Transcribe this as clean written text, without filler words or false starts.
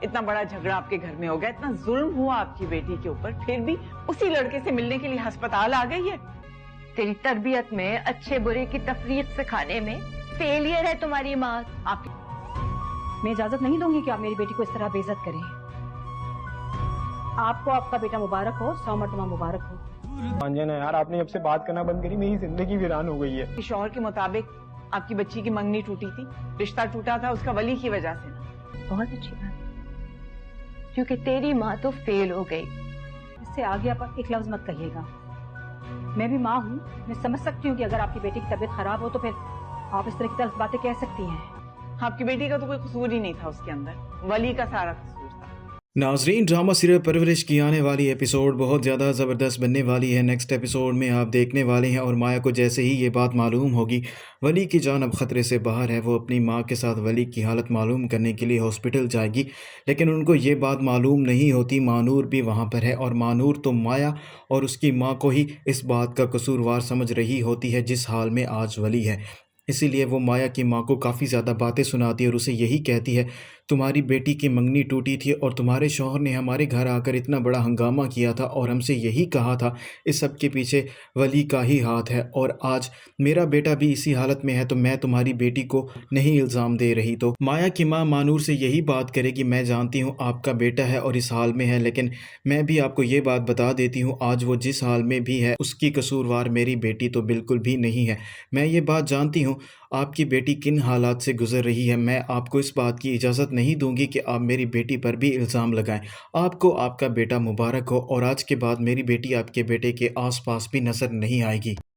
اتنا بڑا جھگڑا آپ کے گھر میں ہو گیا، اتنا ظلم ہوا آپ کی بیٹی کے اوپر، پھر بھی اسی لڑکے سے ملنے کے لیے ہسپتال آ گئی ہے۔ تیری تربیت میں، اچھے برے کی تفریق سکھانے میں فیلئر ہے تمہاری ماں۔ میں اجازت نہیں دوں گی کہ آپ میری بیٹی کو اس طرح بے عزت کریں۔ آپ کو آپ کا بیٹا مبارک ہو، 100 مرتبہ مبارک ہو۔ انجنا یار، آپ نے جب سے بات کرنا بند کری میری زندگی ویران ہو گئی ہے۔ شوہر کے مطابق آپ کی بچی کی منگنی ٹوٹی تھی، رشتہ ٹوٹا تھا اس کا ولی کی وجہ سے۔ بہت اچھی بات، کیونکہ تیری ماں تو فیل ہو گئی۔ اس سے آگے آپ ایک لفظ مت کہیے گا۔ میں بھی ماں ہوں، میں سمجھ سکتی ہوں کہ اگر آپ کی بیٹی کی طبیعت خراب ہو تو پھر آپ اس طرح کی تلخ باتیں کہہ سکتی ہیں۔ آپ کی بیٹی کا تو کوئی قصور ہی نہیں تھا اس کے اندر، ولی کا سارا قصور تھا۔ ناظرین، ڈرامہ سیریل پرورش کی آنے والی ایپیسوڈ بہت زیادہ زبردست بننے والی ہے۔ نیکسٹ ایپیسوڈ میں آپ دیکھنے والے ہیں، اور مایا کو جیسے ہی یہ بات معلوم ہوگی ولی کی جان اب خطرے سے باہر ہے، وہ اپنی ماں کے ساتھ ولی کی حالت معلوم کرنے کے لیے ہاسپٹل جائے گی، لیکن ان کو یہ بات معلوم نہیں ہوتی مانور بھی وہاں پر ہے، اور مانور تو مایا اور اس کی ماں کو ہی اس بات کا قصوروار سمجھ رہی ہوتی ہے جس حال میں آج ولی ہے۔ اسی لیے وہ مایا کی ماں کو کافی زیادہ باتیں سناتی ہے اور اسے یہی کہتی ہے تمہاری بیٹی کی منگنی ٹوٹی تھی اور تمہارے شوہر نے ہمارے گھر آ کر اتنا بڑا ہنگامہ کیا تھا اور ہم سے یہی کہا تھا اس سب کے پیچھے ولی کا ہی ہاتھ ہے، اور آج میرا بیٹا بھی اسی حالت میں ہے تو میں تمہاری بیٹی کو نہیں الزام دے رہی۔ تو مایا کی ماں مانور سے یہی بات کرے گی میں جانتی ہوں آپ کا بیٹا ہے اور اس حال میں ہے، لیکن میں بھی آپ کو یہ بات بتا دیتی ہوں آج وہ جس حال میں بھی ہے اس کی قصوروار میری بیٹی تو بالکل بھی نہیں ہے۔ میں یہ بات جانتی ہوں آپ کی بیٹی کن حالات سے گزر رہی ہے، میں آپ کو اس بات کی اجازت نہیں دوں گی کہ آپ میری بیٹی پر بھی الزام لگائیں۔ آپ کو آپ کا بیٹا مبارک ہو، اور آج کے بعد میری بیٹی آپ کے بیٹے کے آس پاس بھی نظر نہیں آئے گی۔